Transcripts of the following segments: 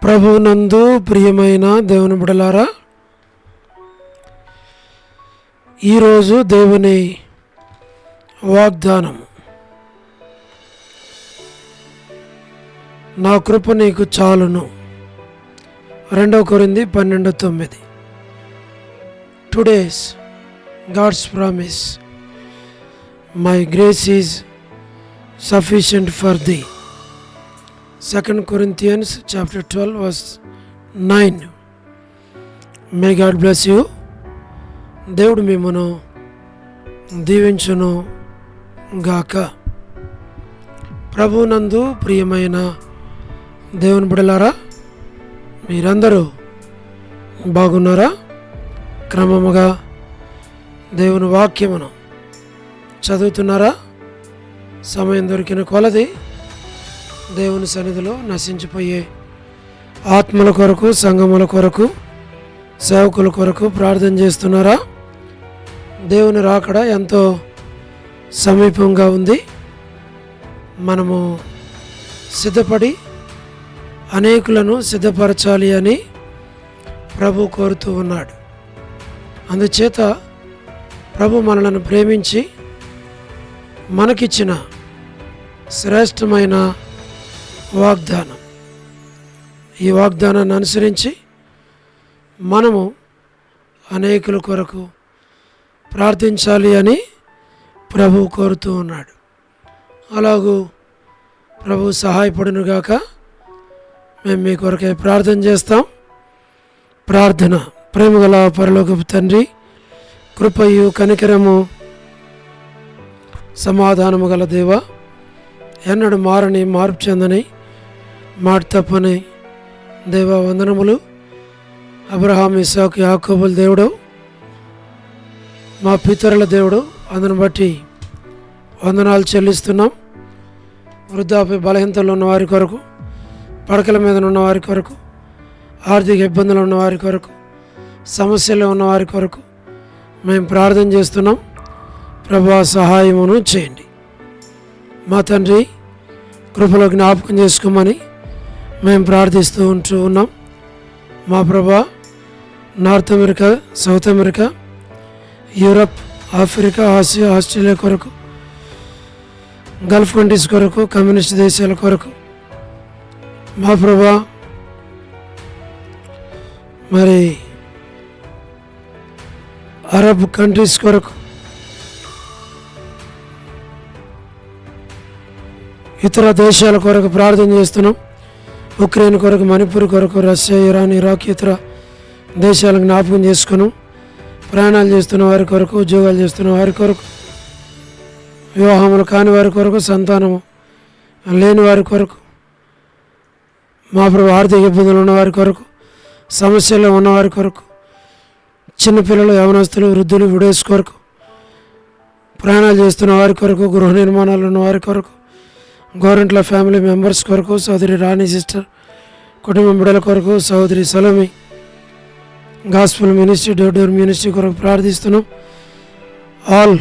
ప్రభునందు ప్రియమైన దేవుని బిడ్డలారా, ఈరోజు దేవుని వాగ్దానం, నా కృప నీకు చాలును. 2 కొరింథీ 12:9. Today's God's promise, my grace is sufficient for thee. 2 Corinthians chapter 12 verse 9. May God bless you. దేవుడు మిమ్మను దీవించును గాక. ప్రభునందు ప్రియమైన దేవుని బిడ్డలారా, మీరందరూ బాగున్నారా? క్రమముగా దేవుని వాక్యమును చదువుతున్నారా? సమయం దొరికిన కొలది దేవుని సన్నిధిలో నశించిపోయే ఆత్మల కొరకు, సంఘముల కొరకు, సేవకుల కొరకు ప్రార్థన చేస్తున్నారా? దేవుని రాకడ ఎంతో సమీపంగా ఉంది. మనము సిద్ధపడి అనేకులను సిద్ధపరచాలి అని ప్రభు కోరుతూ ఉన్నాడు. అందుచేత ప్రభు మనలను ప్రేమించి మనకిచ్చిన శ్రేష్టమైన వాగ్దానం, ఈ వాగ్దానాన్ని అనుసరించి మనము అనేకుల కొరకు ప్రార్థించాలి అని ప్రభు కోరుతూ ఉన్నాడు. అలాగూ ప్రభు సహాయపడునుగాక. మేము మీ కొరకే ప్రార్థన చేస్తాం. ప్రార్థన. ప్రేమగల పరలోకపు తండ్రి, కృపయు కనికరము సమాధానము గల దేవ, ఎన్నడు మారని, మార్పు చెందని, మాట తప్పని దేవ వందనములు. అబ్రహాం, ఇస్సాకు, యాకోబుల దేవుడు, మా పితరుల దేవుడు, అందును బట్టి వందనాలు చెల్లిస్తున్నాం. వృద్ధాప్య బలహీనతలు ఉన్న వారి కొరకు, పడకల మీద ఉన్న వారి కొరకు, ఆర్థిక ఇబ్బందులు ఉన్న వారి కొరకు, సమస్యలు ఉన్న వారి కొరకు మేము ప్రార్థన చేస్తున్నాం. ప్రభువా, సహాయమును చేయండి. మా తండ్రి, కృపలో జ్ఞాపకం చేసుకోమని మేము ప్రార్థిస్తూ ఉన్నాం. మా ప్రభా, north America, south America, Europe, Africa, Asia, Australia కొరకు, గల్ఫ్ కంట్రీస్ కొరకు, కమ్యూనిస్ట్ దేశాల కొరకు, మా ప్రభా, మరి అరబ్ కంట్రీస్ కొరకు, ఇతర దేశాల కొరకు ప్రార్థన చేస్తున్నాం. ఉక్రెయిన్ కొరకు, మణిపూర్ కొరకు, రష్యా, ఇరాన్, ఇరాక్, ఇతర దేశాలకు జ్ఞాపకం చేసుకున్నాం. ప్రయాణాలు చేస్తున్న వారి కొరకు, ఉద్యోగాలు చేస్తున్న వారి కొరకు, వివాహములు కాని వారి కొరకు, సంతానము లేని వారి కొరకు, మా ప్రభు ఆర్థిక ఇబ్బందులు ఉన్నవారి కొరకు, సమస్యల్లో ఉన్నవారి కొరకు, చిన్నపిల్లలు, యవనస్తులు, వృద్ధులు, విడోస్ కొరకు, ప్రయాణాలు చేస్తున్న వారి కొరకు, గృహ నిర్మాణాలు ఉన్న వారి కొరకు, గవర్నమెంట్ల ఫ్యామిలీ మెంబర్స్ కొరకు, సోదరి రాణి సిస్టర్ కుటుంబం బిడ్డల కొరకు, సోదరి Salomi gospel ministry, door ministry కొరకు ప్రార్థిస్తున్నాం. All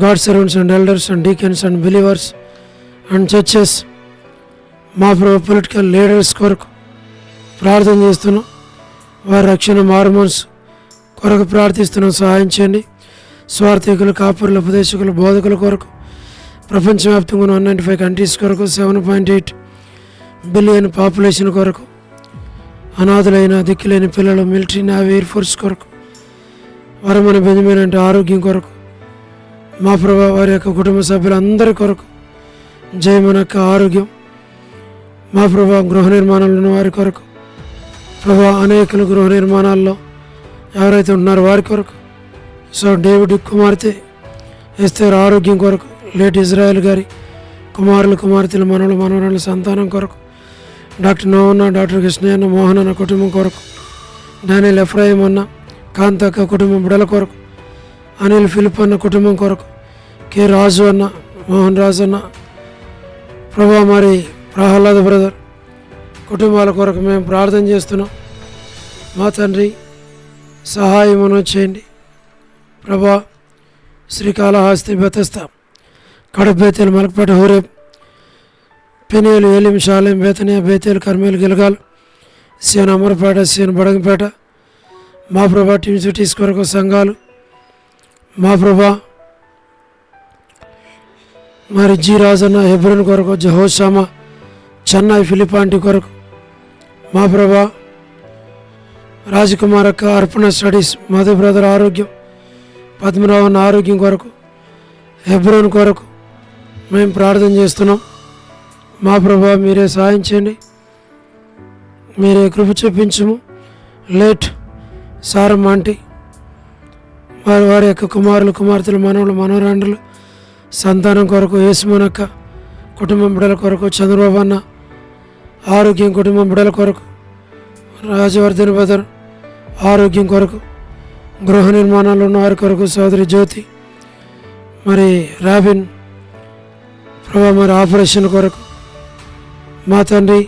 God servants and elders and deacons and believers and churches, మా ప్రభు పొలిటికల్ లీడర్స్ కొరకు ప్రార్థన చేస్తున్నాం. వారి రక్షణ, మారుమనసు కొరకు ప్రార్థిస్తున్నాం. సహాయం చేయండి. స్వార్థికులు, కాపురుల, ఉపదేశకులు, బోధకుల కొరకు, ప్రపంచవ్యాప్తంగా 195 కంట్రీస్ కొరకు, 7.8 బిలియన్ పాపులేషన్ కొరకు, అనాథులైన, దిక్కులేని పిల్లలు, మిలిటరీ, నేవీ, ఎయిర్ ఫోర్స్ కొరకు, వరమన బెంజమిన్ అంటే ఆరోగ్యం కొరకు, మా ప్రభా వారి యొక్క కుటుంబ సభ్యులందరి కొరకు, జయమనక్క ఆరోగ్యం, మా ప్రభా గృహ నిర్మాణాలు ఉన్న వారి కొరకు, ప్రభా అనేకులు గృహ నిర్మాణాల్లో ఎవరైతే ఉన్నారో వారి కొరకు, సో డేవిడ్ కుమార్తె ఎస్తేర్ ఆరోగ్యం కొరకు, లేట్ ఇజ్రాయెల్ గారి కుమారులు, కుమార్తెలు, మనవలు, మనవరాళ్ళ సంతానం కొరకు, డాక్టర్ నోవన్న, డాక్టర్ కృష్ణయ్యన్న, మోహన్ అన్న కుటుంబం కొరకు, డానియల్ ఎఫ్రాయిం అన్న, కాంతక్క కుటుంబం బిడల కొరకు, అనిల్ ఫిలిప్ అన్న కుటుంబం కొరకు, కె రాజు అన్న, మోహన్ రాజు అన్న, ప్రభా మరి ప్రహ్లాద్ బ్రదర్ కుటుంబాల కొరకు మేము ప్రార్థన చేస్తున్నాం. మా తండ్రి, సహాయమును చేయండి. ప్రభా, శ్రీకాళహస్తి, బెతస్తా, కడప, బేతేలు, మలకపేట, హోరేబ్, పెనియేలు, ఏలిం, షాలేం, బేతనియా, బేతేలు, కర్మేలు, గిల్గాల్, సీఎన్ అమరపేట, సీఎన్ బడంగపేట, మా ప్రభా టీమ్ సిటీస్ కొరకు సంఘాలు, మా ప్రభా మరి జి రాజన్న హెబ్రోన్ కొరకు, జహోషామా చెన్నై ఫిలిపాంటి కొరకు, మా ప్రభా రాజకుమార్ అక్క అర్పణ స్టడీస్, మధు బ్రదర్ ఆరోగ్యం, పద్మనాభన్ ఆరోగ్యం కొరకు, హెబ్రోన్ కొరకు మేము ప్రార్థన చేస్తున్నాం. మా ప్రభా మీరే సహాయం చేయండి, మీరే కృప చూపించము. లేట్ సారమ్మ ఆంటీ వారి యొక్క కుమారులు, కుమార్తెలు, మనవలు, మనవరాండ్రులు సంతానం కొరకు, యేసుమనక్క కుటుంబం బిడల కొరకు, చంద్రబాబు అన్న ఆరోగ్యం, కుటుంబం బిడల కొరకు, రాజవర్ధన్ బదర్ ఆరోగ్యం కొరకు, గృహ నిర్మాణాలు ఉన్న వారి కొరకు, సోదరి జ్యోతి మరి రాబిన్ ప్రభా మరి ఆపరేషన్ కొరకు, మా తండ్రి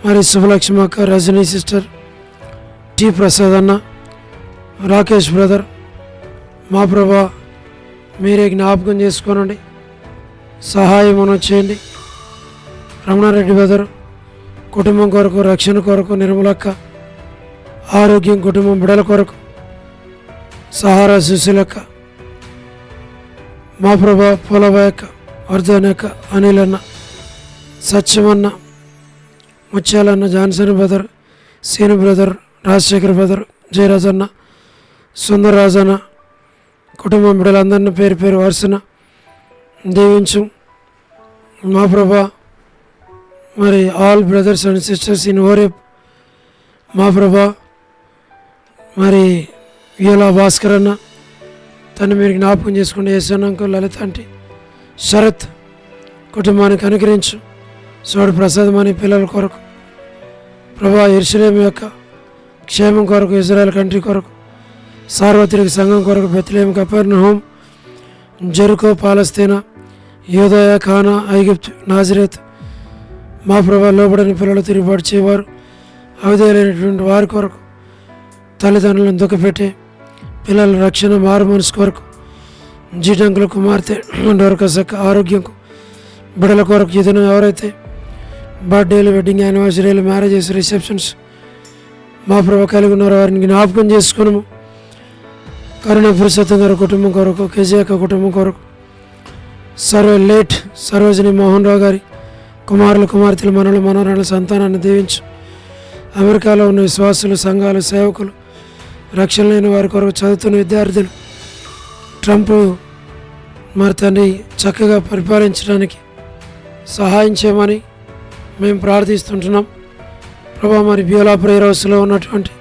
మరి శుభలక్ష్మి అక్క, రజనీ సిస్టర్, టి ప్రసాద్ అన్న, రాకేష్ బ్రదర్, మా ప్రభా మీరే జ్ఞాపకం చేసుకోనండి, సహాయం మనం చేయండి. రమణారెడ్డి బ్రదర్ కుటుంబం కొరకు, రక్షణ కొరకు, నిర్మలక్క ఆరోగ్యం, కుటుంబం బిడల కొరకు, సహారా సుశీలక్క, మా ప్రభా పూలబాయక్క, వర్ధనక్క, అనిల్ అన్న, సత్యమన్న, ముత్యాలన్న, Johnson brother, Seenu brother, Rajasekhar brother, Jayaraj అన్న, సుందరరాజ్ అన్న, కుటుంబం బిడ్డలందరినీ పేరు పేరు వరుసన దీవించు. మా ప్రభా మరి all brothers and sisters in ఓరేప్, మా ప్రభా మరి వియోలా భాస్కర్ అన్న తను మీరు జ్ఞాపకం చేసుకుంటే, యేసన్నంకు లలిత ఆంటీ, శరత్ కుటుంబానికి అనుగ్రహించు. సోడు ప్రసాదం అని పిల్లల కొరకు ప్రభా, యెరూషలేము యొక్క క్షేమం కొరకు, ఇజ్రాయెల్ కంట్రీ కొరకు, సార్వత్రిక సంఘం కొరకు, బెత్లెహేము, కపెర్నహూం, జెరికో, పాలస్తీనా, యూదయ, కానా, ఐగుప్తు, నాజరేత్, మా ప్రభా లోబడని పిల్లలు, తిరుగుబాటు చేయవారు, అవిధేయులైనటువంటి వారి కొరకు, తల్లిదండ్రులను దుఃఖపెట్టే పిల్లల రక్షణ, మారు మనసు కొరకు, జీటంకుల కుమార్తె డోరకసక్క ఆరోగ్యంకు, బిడల కొరకు, ఈ దినం ఎవరైతే బర్త్డేలు, వెడ్డింగ్ యానివర్సరీలు, మ్యారేజెస్, రిసెప్షన్స్ మా ప్రభా కలిగి ఉన్నారో వారిని జ్ఞాపకం చేసుకున్నాము. కరుణ పురుషోత్తం గారి కుటుంబం కొరకు, కేజీక కుటుంబం కొరకు, లేట్ సరోజిని మోహన్ రావు గారి కుమారులు, కుమార్తెలు, మనలు, మనవరాళ్ళ సంతానాన్ని దీవించు. అమెరికాలో ఉన్న విశ్వాసులు, సంఘాలు, సేవకులు, రక్షణ లేని వారి కొరకు, చదువుతున్న విద్యార్థులు, ట్రంప్ మరి తండ్రి చక్కగా పరిపాలించడానికి సహాయం చేయమని మేము ప్రార్థిస్తుంటున్నాం. ప్రభా మరి బియోలా ప్రేయర్ హౌస్లో ఉన్నటువంటి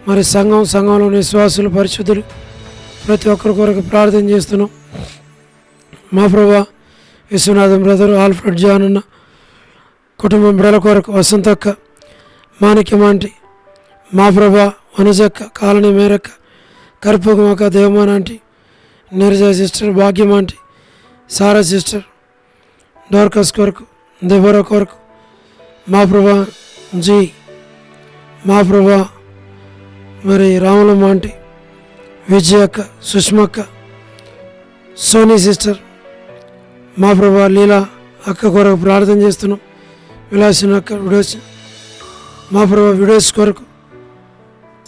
మరి సంఘంలో విశ్వాసులు, పరిశుద్ధులు ప్రతి ఒక్కరి కొరకు ప్రార్థన చేస్తున్నాం. మా ప్రభా విశ్వనాథం బ్రదర్, ఆల్ఫ్రెడ్ జాన్ అన్న కుటుంబం బిడల కొరకు, వసంతక్క, మాణిక్యమాంటి, మా ప్రభా వనజక్క, కాలనీ మేరక్క, కర్పూకమక్క, దేవమానాంటి, నీరజ సిస్టర్, భాగ్యమాంటి, సారా సిస్టర్, డోర్కస్ కొరకు, దెబోరా కొరకు, మా ప్రభా జీ, మా ప్రభా మరి రాములమ్మ ఆంటీ, విజయక్క, సుష్మక్క, సోనీ సిస్టర్, మా ప్రభా లీలా అక్క కొరకు ప్రార్థన చేస్తున్నాం. విలాసిన అక్క, విడోస్, మా ప్రభా విడోస్ కొరకు,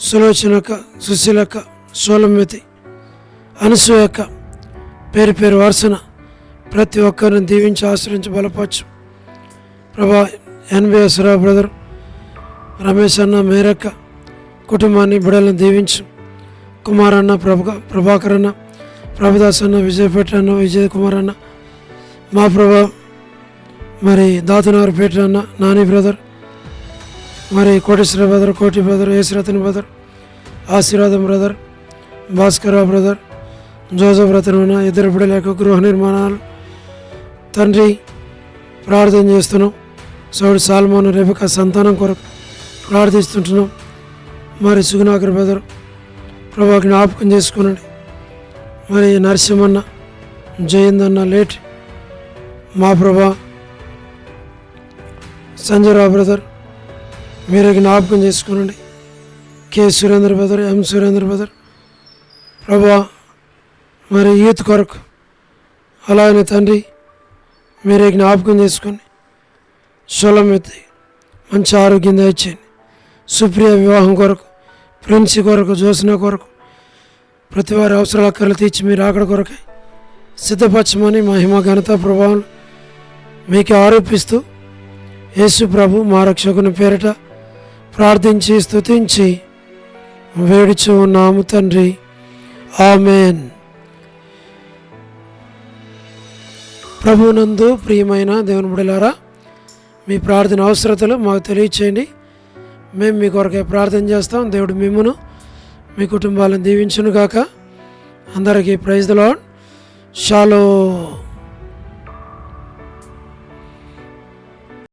సులోచనక్క, సుశీలక్క, సోలమ్మెతి, అనసూయక్క, పేరు పేరు వరుసన ప్రతి ఒక్కరిని దీవించి ఆశ్రయించి బలపరచు. ప్రభా ఎన్బిఎస్ రావు బ్రదర్, రమేష్ అన్న, మేరక్క కుటుంబాన్ని బిడలను దీవించు. కుమార్ అన్న, ప్రభాకర్ అన్న, ప్రభుదాస్ అన్న, విజయపేట అన్న, విజయ్ కుమార్ అన్న, మా ప్రభా మరి దాతనారుపేట అన్న, నాని బ్రదర్, మరి Koteswara brother, Koti brother, Yesuratan brother, Ashirvadam brother, Bhaskararao brother, Joseph Ratan అన్న, ఇద్దరు బిడ్డల యొక్క గృహ నిర్మాణాలు తండ్రి ప్రార్థన చేస్తున్నాం. సౌడు సాల్మోను, రెబెకా సంతానం కొరకు ప్రార్థిస్తుంటున్నాం. మరి సుగుణాకర్ బ్రదర్ ప్రభా జ్ఞాపకం చేసుకునండి. మరి నరసింహన్న, జయందన్న, లేట్ మా ప్రభా సంజయరావు బ్రదర్ మీరే జ్ఞాపకం చేసుకునండి. కె సురేంద్ర బ్రదర్, ఎం సురేంద్ర బ్రదర్ ప్రభా మరి యూత్ కొరకు అలాగే తండ్రి మీరే జ్ఞాపకం చేసుకొని, షోలమెత్తి, మంచి ఆరోగ్యం దయచేయండి. సుప్రియ వివాహం కొరకు, ప్రిన్సి కొరకు, జోస్న కొరకు, ప్రతి వారి అవసరాల అక్కర్లు తీర్చి మీరు అక్కడ కొరకై సిద్ధపరచమని మహిమ ఘనత ప్రభావం మీకు ఆరోపిస్తూ యేసు ప్రభు మా రక్షకుని పేరిట ప్రార్థించి స్తుతించి వేడుచు ఉన్నాము తండ్రి. ఆమెన్. ప్రభునందు ప్రియమైన దేవుని బిడ్డలారా, మీ ప్రార్థన అవసరతలు మాకు తెలియచేయండి. మేము మీ కొరకే ప్రార్థన చేస్తాం. దేవుడు మిమ్మును మీ కుటుంబాలను దీవించును గాక. అందరికీ ప్రైజ్ ది లార్డ్. షాలోమ్.